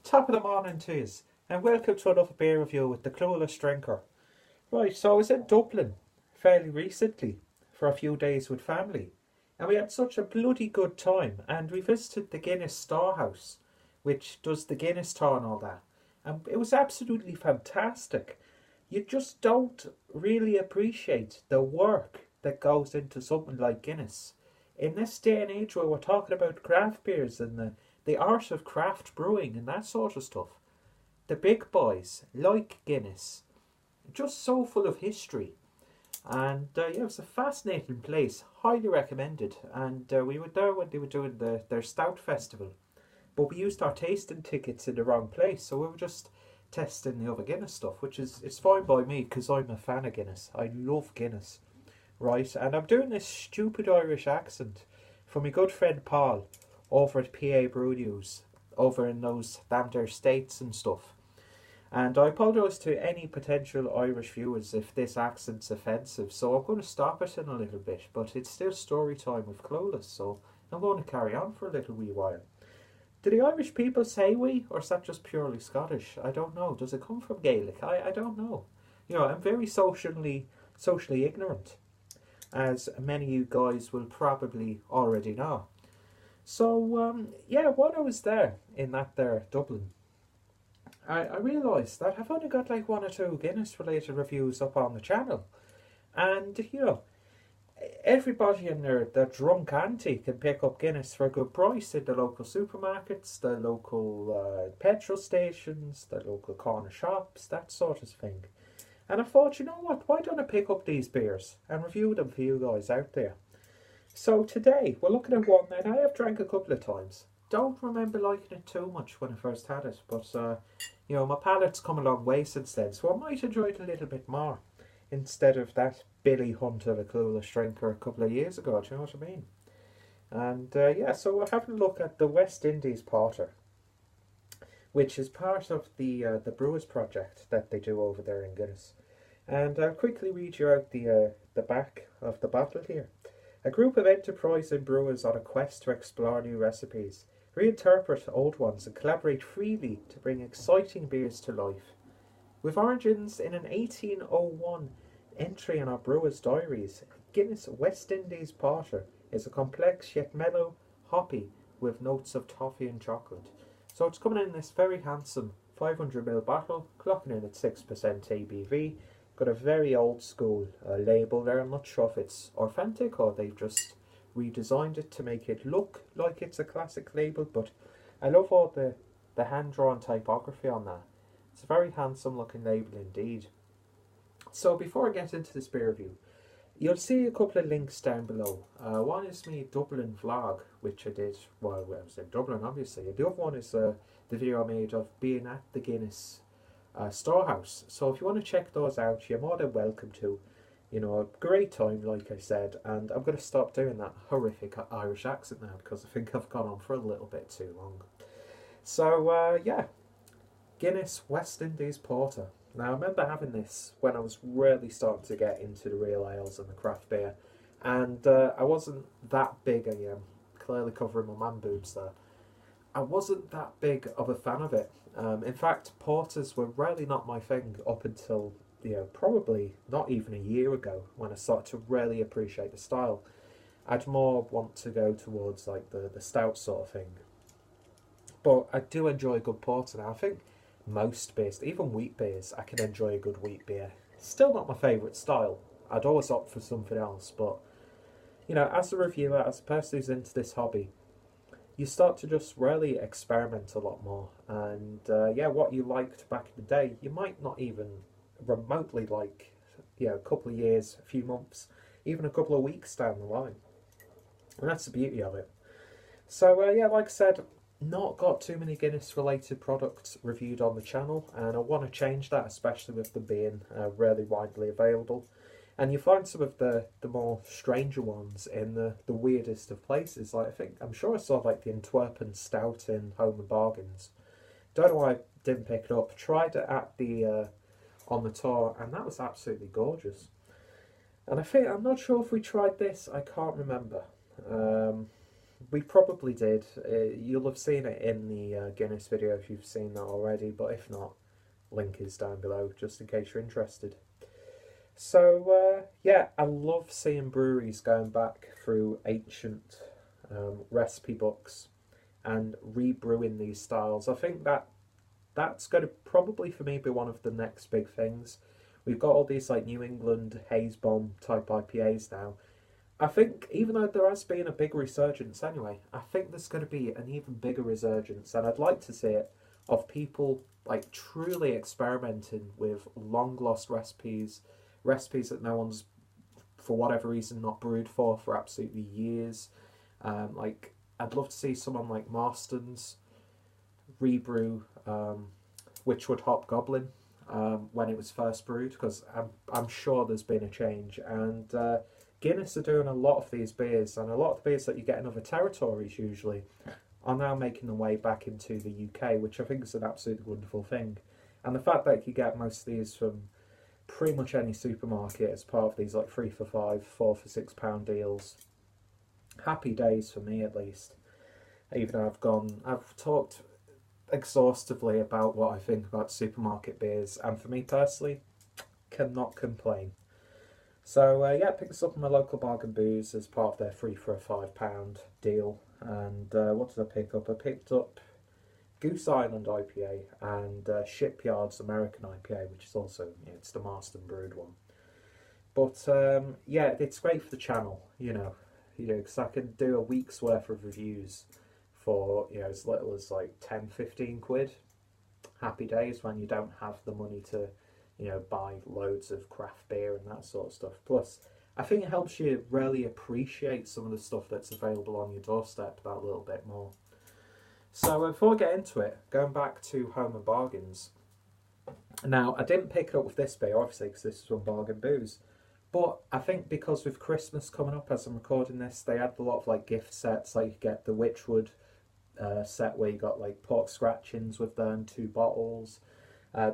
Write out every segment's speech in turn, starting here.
Top of the morning to yous, and welcome to another beer review with the clueless drinker. Right, so I was in Dublin fairly recently for a few days with family, and we had such a bloody good time, and we visited the Guinness storehouse, which does the Guinness tour and all that, and it was absolutely fantastic. You just don't really appreciate the work that goes into something like Guinness. In this day and age where we're talking about craft beers and the art of craft brewing and that sort of stuff, the big boys like Guinness, just so full of history. And yeah, it was a fascinating place, highly recommended. And we were there when they were doing their Stout Festival, but we used our tasting tickets in the wrong place, so we were just testing the other Guinness stuff, which is it's fine by me because I'm a fan of Guinness. I love Guinness, right? And I'm doing this stupid Irish accent for my good friend Paul over at PA Brew News, over in those damn there states and stuff. And I apologise to any potential Irish viewers if this accent's offensive, so I'm going to stop it in a little bit, but it's still story time with Clueless, so I'm going to carry on for a little wee while. Do the Irish people say we, or is that just purely Scottish? I don't know. Does it come from Gaelic? I don't know. You know, I'm very socially ignorant, as many of you guys will probably already know. So, yeah, while I was there in that there Dublin, I realised that I've only got like one or two Guinness related reviews up on the channel. And, you know, everybody and their drunk auntie can pick up Guinness for a good price in the local supermarkets, the local petrol stations, the local corner shops, that sort of thing. And I thought, you know what, why don't I pick up these beers and review them for you guys out there? So today, we're looking at one that I have drank a couple of times. Don't remember liking it too much when I first had it, but you know, my palate's come a long way since then, so I might enjoy it a little bit more instead of that Billy Hunt of a clueless drinker a couple of years ago, do you know what I mean? And yeah, so we're having a look at the West Indies Porter, which is part of the Brewers project that they do over there in Guinness. And I'll quickly read you out the back of the bottle here. A group of enterprising brewers on a quest to explore new recipes, reinterpret old ones and collaborate freely to bring exciting beers to life. With origins in an 1801 entry in our brewers' diaries, Guinness West Indies Porter is a complex yet mellow, hoppy, with notes of toffee and chocolate. So it's coming in this very handsome 500ml bottle, clocking in at 6% ABV. Got a very old school label there. I'm not sure if it's authentic or they've just redesigned it to make it look like it's a classic label, but I love all the hand-drawn typography on that. It's a very handsome looking label indeed. So before I get into this beer review, you'll see a couple of links down below. One is my Dublin vlog, which I did while I was in Dublin, obviously. The other one is the video I made of being at the Guinness storehouse. So if you want to check those out, you're more than welcome to. You know, a great time, like I said, and I'm going to stop doing that horrific Irish accent now because I think I've gone on for a little bit too long. So yeah, Guinness West Indies Porter. Now I remember having this when I was really starting to get into the real ales and the craft beer, and I wasn't that big. I am clearly covering my man boobs there. I wasn't that big of a fan of it. In fact, porters were really not my thing up until, you know, probably not even a year ago when I started to really appreciate the style. I'd more want to go towards like the stout sort of thing. But I do enjoy a good porter now. I think most beers, even wheat beers, I can enjoy a good wheat beer. Still not my favourite style. I'd always opt for something else, but you know, as a reviewer, as a person who's into this hobby, you start to just really experiment a lot more. And yeah, what you liked back in the day, you might not even remotely like, you know, a couple of years, a few months, even a couple of weeks down the line. And that's the beauty of it. So yeah, like I said, not got too many Guinness related products reviewed on the channel, and I want to change that, especially with them being really widely available. And you find some of the more stranger ones in the weirdest of places. Like I'm sure I saw like the Antwerpen Stout in Home and Bargains. Don't know why I didn't pick it up. Tried it at the on the tour, and that was absolutely gorgeous. And I'm not sure if we tried this. I can't remember. we probably did. You'll have seen it in the Guinness video if you've seen that already, but if not, link is down below just in case you're interested. So yeah, I love seeing breweries going back through ancient recipe books and rebrewing these styles. I think that's going to probably for me be one of the next big things. We've got all these like New England haze bomb type IPAs now. I think even though there has been a big resurgence anyway, I think there's going to be an even bigger resurgence, and I'd like to see it of people like truly experimenting with long lost recipes, recipes that no one's for whatever reason not brewed for absolutely years. Like I'd love to see someone like Marston's rebrew Witchwood Hobgoblin when it was first brewed, because I'm sure there's been a change, and Guinness are doing a lot of these beers, and a lot of the beers that you get in other territories usually are now making their way back into the UK, which I think is an absolutely wonderful thing. And the fact that you get most of these from pretty much any supermarket as part of these like 3 for £5, 4 for £6 deals, happy days for me at least. Even though I've talked exhaustively about what I think about supermarket beers, and for me personally, cannot complain. So yeah, picked this up in my local bargain booze as part of their 3 for a £5 deal. And what did I pick up? I picked up Goose Island IPA and Shipyard's American IPA, which is also, it's the Marston brewed one. But yeah, it's great for the channel, because I can do a week's worth of reviews for as little as like 10-15 quid. Happy days when you don't have the money to buy loads of craft beer and that sort of stuff. Plus, I think it helps you really appreciate some of the stuff that's available on your doorstep that little bit more. So before I get into it, going back to Home of Bargains. Now, I didn't pick it up with this beer, obviously, because this is from Bargain Booze. But I think because with Christmas coming up as I'm recording this, they had a lot of like gift sets. Like you get the Witchwood set where you got like pork scratchings with them, 2 bottles.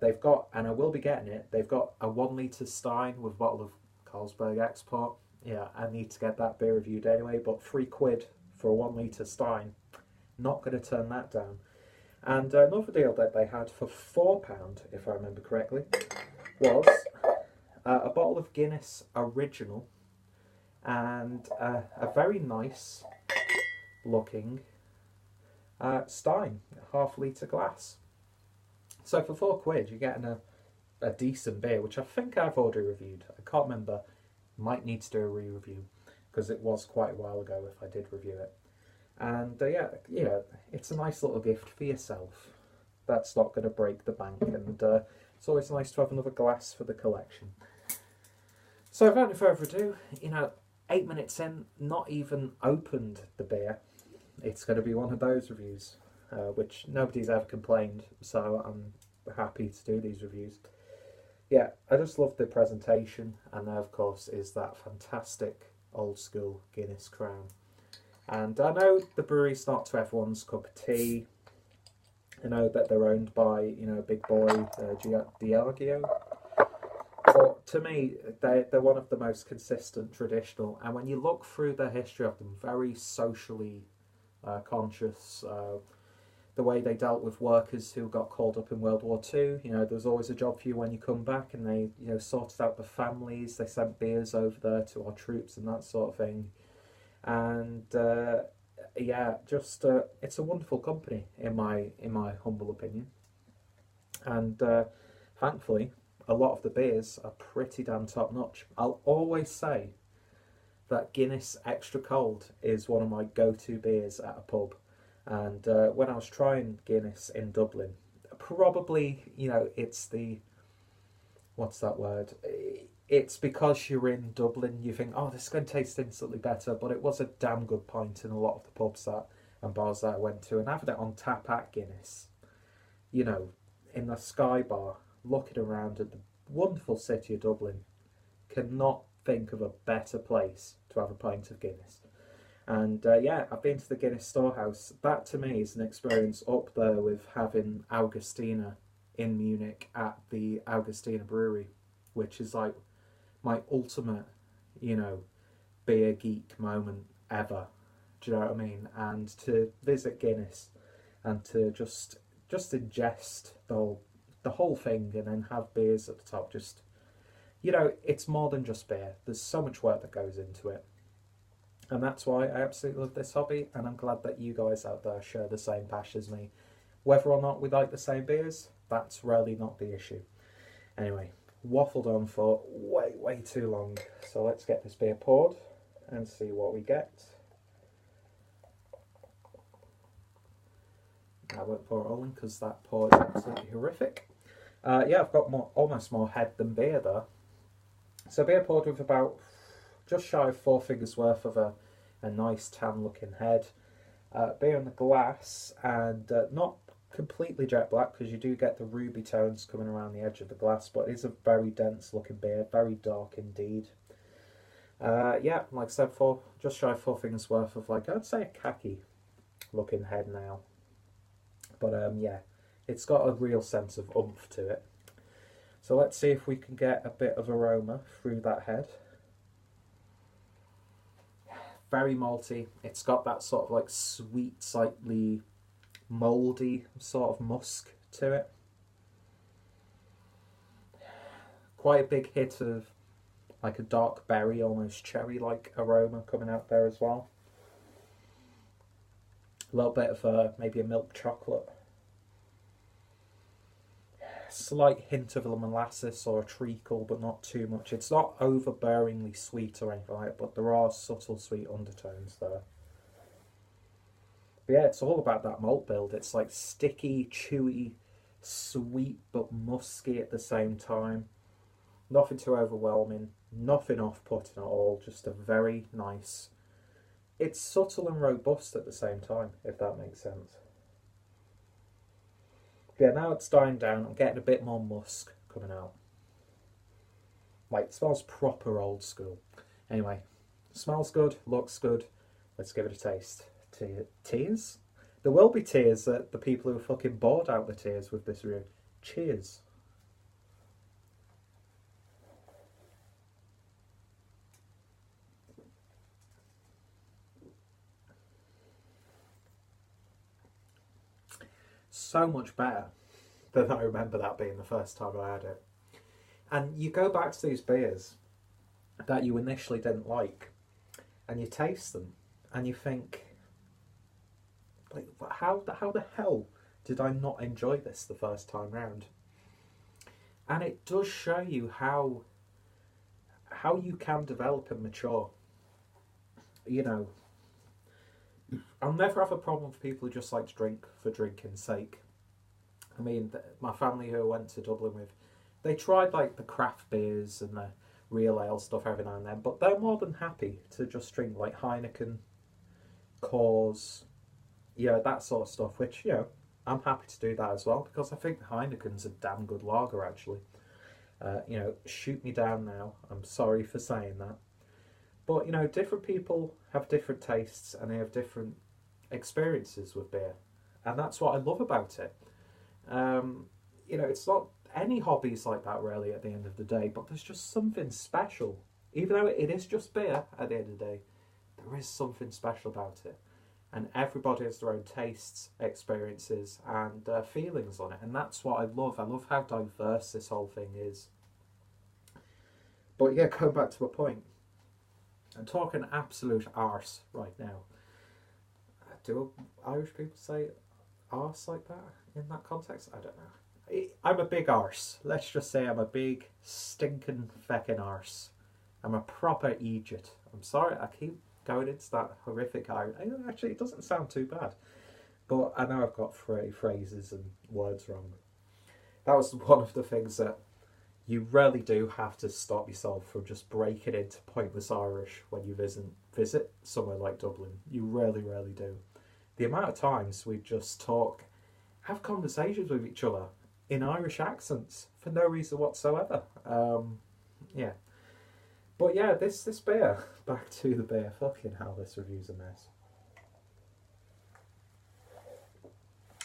They've got, and I will be getting it, they've got a 1 litre Stein with a bottle of Carlsberg Export. Yeah, I need to get that beer reviewed anyway, but £3 for a 1 litre Stein, not going to turn that down. And another deal that they had for £4, if I remember correctly, was a bottle of Guinness Original and a very nice looking Stein, ½ litre glass. So for £4, you're getting a decent beer, which I think I've already reviewed. I can't remember. Might need to do a re-review because it was quite a while ago if I did review it. And yeah, it's a nice little gift for yourself. That's not going to break the bank, and it's always nice to have another glass for the collection. So without any further ado, 8 minutes in, not even opened the beer. It's going to be one of those reviews. Which nobody's ever complained, so I'm happy to do these reviews. Yeah, I just love the presentation, and there of course is that fantastic old school Guinness crown. And I know the brewery's not to everyone's cup of tea. I know that they're owned by, big boy Diageo. But to me, they're one of the most consistent, traditional, and when you look through the history of them, very socially conscious. The way they dealt with workers who got called up in World War II, there's always a job for you when you come back, and they, sorted out the families. They sent beers over there to our troops and that sort of thing. And yeah, just it's a wonderful company in my humble opinion. And thankfully, a lot of the beers are pretty damn top notch. I'll always say that Guinness Extra Cold is one of my go-to beers at a pub. And when I was trying Guinness in Dublin, probably, it's the, what's that word? It's because you're in Dublin, you think, oh, this is going to taste instantly better. But it was a damn good pint in a lot of the pubs and bars that I went to. And having it on tap at Guinness, in the Sky Bar, looking around at the wonderful city of Dublin, cannot think of a better place to have a pint of Guinness. And yeah, I've been to the Guinness Storehouse. That to me is an experience up there with having Augustina in Munich at the Augustina Brewery, which is like my ultimate, beer geek moment ever. Do you know what I mean? And to visit Guinness and to just ingest the whole thing and then have beers at the top. Just, you know, it's more than just beer. There's so much work that goes into it. And that's why I absolutely love this hobby, and I'm glad that you guys out there share the same passion as me. Whether or not we like the same beers, that's really not the issue. Anyway, waffled on for way too long. So let's get this beer poured and see what we get. I won't pour it all in because that pour is absolutely horrific. Yeah, I've got almost more head than beer there. So beer poured with about just shy of 4 fingers worth of a nice tan looking head. Beer in the glass, and not completely jet black because you do get the ruby tones coming around the edge of the glass, but it is a very dense looking beer, very dark indeed. Yeah, like I said, just shy of 4 fingers worth of, like, I'd say a khaki looking head now. But yeah, it's got a real sense of oomph to it. So let's see if we can get a bit of aroma through that head. Very malty. It's got that sort of like sweet, slightly mouldy sort of musk to it. Quite a big hit of like a dark berry, almost cherry-like aroma coming out there as well. A little bit of maybe a milk chocolate. Slight hint of a molasses or a treacle, but not too much. It's not overbearingly sweet or anything like that, but there are subtle sweet undertones there. But yeah, it's all about that malt build. It's like sticky, chewy, sweet, but musky at the same time. Nothing too overwhelming, nothing off-putting at all, just a very nice... It's subtle and robust at the same time, if that makes sense. Yeah, now it's dying down. I'm getting a bit more musk coming out. Like, it smells proper old school. Anyway, smells good, looks good. Let's give it a taste. Tears? There will be tears at the people who are fucking bored out the tears with this review. Cheers. So much better than I remember that being the first time I had it. And you go back to these beers that you initially didn't like, and you taste them, and you think, like, how the hell did I not enjoy this the first time round? And it does show you how you can develop and mature. You know, I'll never have a problem with people who just like to drink for drinking's sake. I mean, my family who I went to Dublin with, they tried like the craft beers and the real ale stuff every now and then, but they're more than happy to just drink like Heineken, Coors, you know, that sort of stuff, which, you know, I'm happy to do that as well, because I think Heineken's a damn good lager, actually. You know, shoot me down now. I'm sorry for saying that. But, you know, different people have different tastes and they have different experiences with beer. And that's what I love about it. You know, it's not any hobbies like that really at the end of the day, but there's just something special. Even though it is just beer at the end of the day, there is something special about it. And everybody has their own tastes, experiences and feelings on it. And that's what I love. I love how diverse this whole thing is. But yeah, going back to a point. I'm talking absolute arse right now. Do Irish people say arse like that in that context? I don't know. I'm a big arse. Let's just say I'm a big stinking feckin' arse. I'm a proper Egypt. I'm sorry, I keep going into that horrific Irish. Actually, it doesn't sound too bad. But I know I've got phrases and words wrong. That was one of the things that you really do have to stop yourself from just breaking into pointless Irish when you visit somewhere like Dublin. You really, really do. The amount of times we just talk, have conversations with each other in Irish accents for no reason whatsoever. Yeah. But yeah, this beer, back to the beer. Fucking hell, this review's a mess.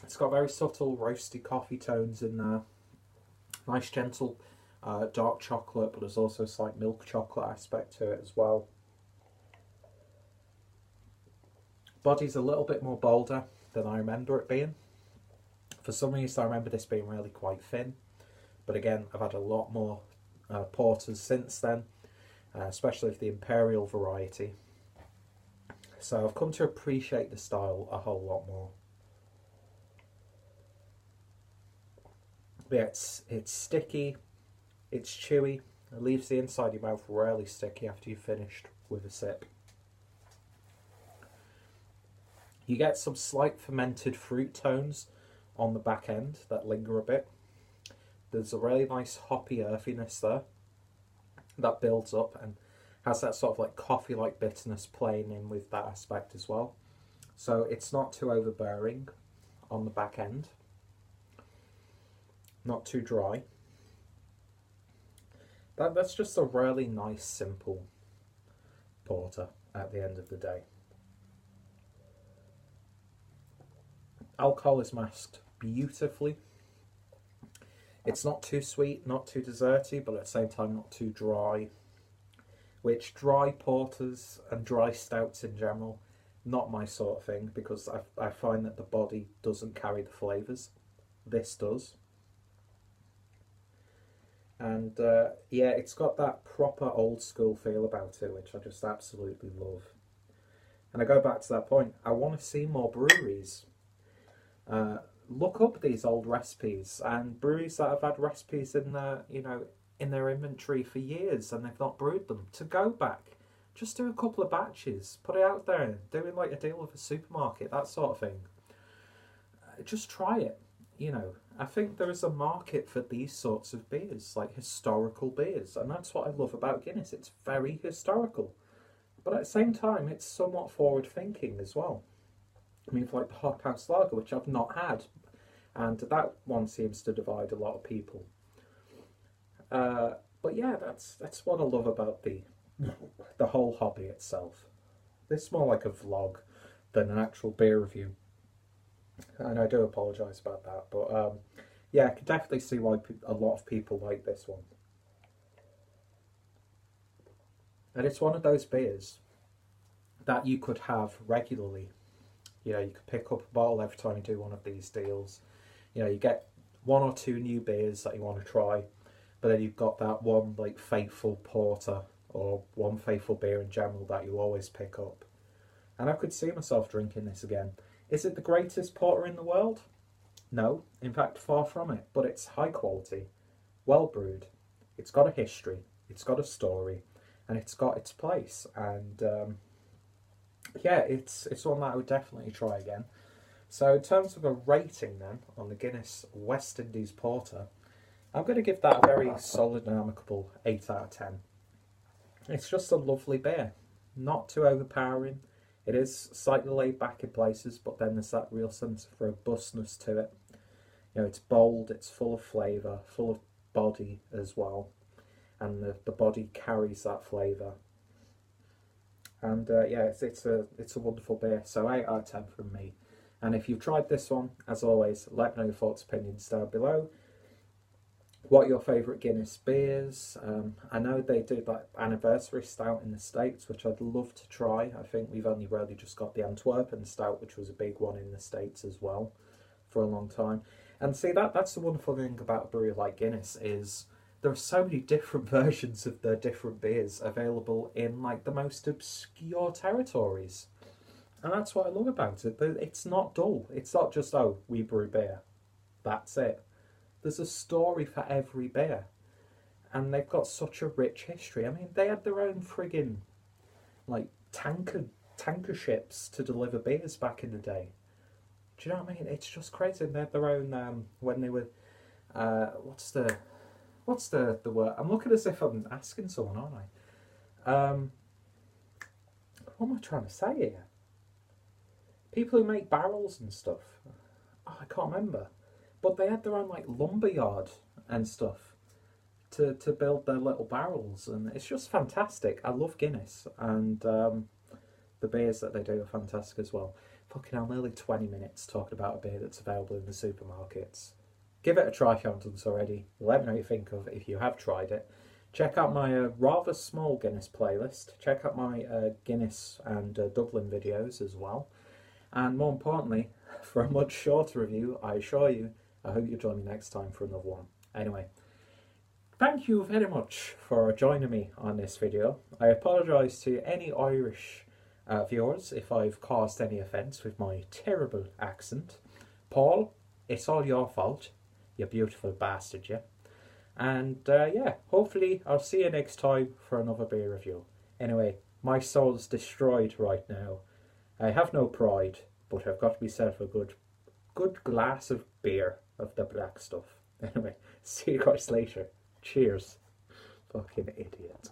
It's got very subtle roasty coffee tones in there. Nice gentle dark chocolate, but there's also a slight milk chocolate aspect to it as well. Body's a little bit more bolder than I remember it being. For some reason I remember this being really quite thin, but again I've had a lot more porters since then, especially the Imperial variety. So I've come to appreciate the style a whole lot more. But yeah, it's sticky, it's chewy, it leaves the inside of your mouth really sticky after you've finished with a sip. You get some slight fermented fruit tones on the back end that linger a bit. There's a really nice hoppy earthiness there that builds up and has that sort of like coffee-like bitterness playing in with that aspect as well. So it's not too overbearing on the back end, not too dry. That's just a really nice, simple porter at the end of the day. Alcohol is masked beautifully. It's not too sweet, not too desserty, but at the same time not too dry. Which dry porters and dry stouts in general, not my sort of thing, because I find that the body doesn't carry the flavours. This does. And yeah, it's got that proper old school feel about it, which I just absolutely love. And I go back to that point, I want to see more breweries look up these old recipes, and breweries that have had recipes in their, in their inventory for years and they've not brewed them, to go back, just do a couple of batches, put it out there, doing like a deal with a supermarket, that sort of thing. Just try it. I think there is a market for these sorts of beers, like historical beers, and that's what I love about Guinness. It's very historical, but at the same time it's somewhat forward thinking as well. I mean, for like the Hop House Lager, which I've not had, and that one seems to divide a lot of people. But yeah, that's what I love about the whole hobby itself. This is more like a vlog than an actual beer review, and I do apologise about that. But yeah, I can definitely see why a lot of people like this one. And it's one of those beers that you could have regularly. You could pick up a bottle every time you do one of these deals. You get one or two new beers that you want to try, but then you've got that one like faithful porter or one faithful beer in general that you always pick up. And I could see myself drinking this again. Is it the greatest porter in the world? No, in fact, far from it. But it's high quality, well brewed. It's got a history, it's got a story, and it's got its place. And yeah, it's one that I would definitely try again. So in terms of a rating then on the Guinness West Indies Porter, I'm going to give that a very solid and amicable 8 out of 10. It's just a lovely beer, not too overpowering. It is slightly laid back in places, but then there's that real sense of robustness to it. It's bold, it's full of flavour, full of body as well, and the body carries that flavour. And yeah, it's a wonderful beer. So 8 out of 10 from me. And if you've tried this one, as always, let me know your thoughts, opinions down below. What are your favourite Guinness beers? I know they do that anniversary stout in the States, which I'd love to try. I think we've only really just got the Antwerpen stout, which was a big one in the States as well for a long time. And see, that's the wonderful thing about a brewery like Guinness is there are so many different versions of the different beers available in like the most obscure territories. And that's what I love about it. It's not dull. It's not just, oh, we brew beer. That's it. There's a story for every beer. And they've got such a rich history. I mean, they had their own friggin' like tanker ships to deliver beers back in the day. Do you know what I mean? It's just crazy. They had their own, when they were, what's the word? I'm looking as if I'm asking someone, aren't I? What am I trying to say here? People who make barrels and stuff. Oh, I can't remember. But they had their own like lumberyard and stuff to build their little barrels, and it's just fantastic. I love Guinness, and the beers that they do are fantastic as well. Fucking hell, nearly 20 minutes talking about a beer that's available in the supermarkets. Give it a try if you haven't done so already. Let me know what you think of it if you have tried it. Check out my rather small Guinness playlist. Check out my Guinness and Dublin videos as well. And more importantly, for a much shorter review, I assure you, I hope you join me next time for another one. Anyway, thank you very much for joining me on this video. I apologise to any Irish viewers if I've caused any offence with my terrible accent. Paul, it's all your fault, you beautiful bastard, yeah. And yeah, hopefully I'll see you next time for another beer review. Anyway, my soul's destroyed right now. I have no pride, but I've got myself a good glass of beer, of the black stuff. Anyway, see you guys later. Cheers. Fucking idiot.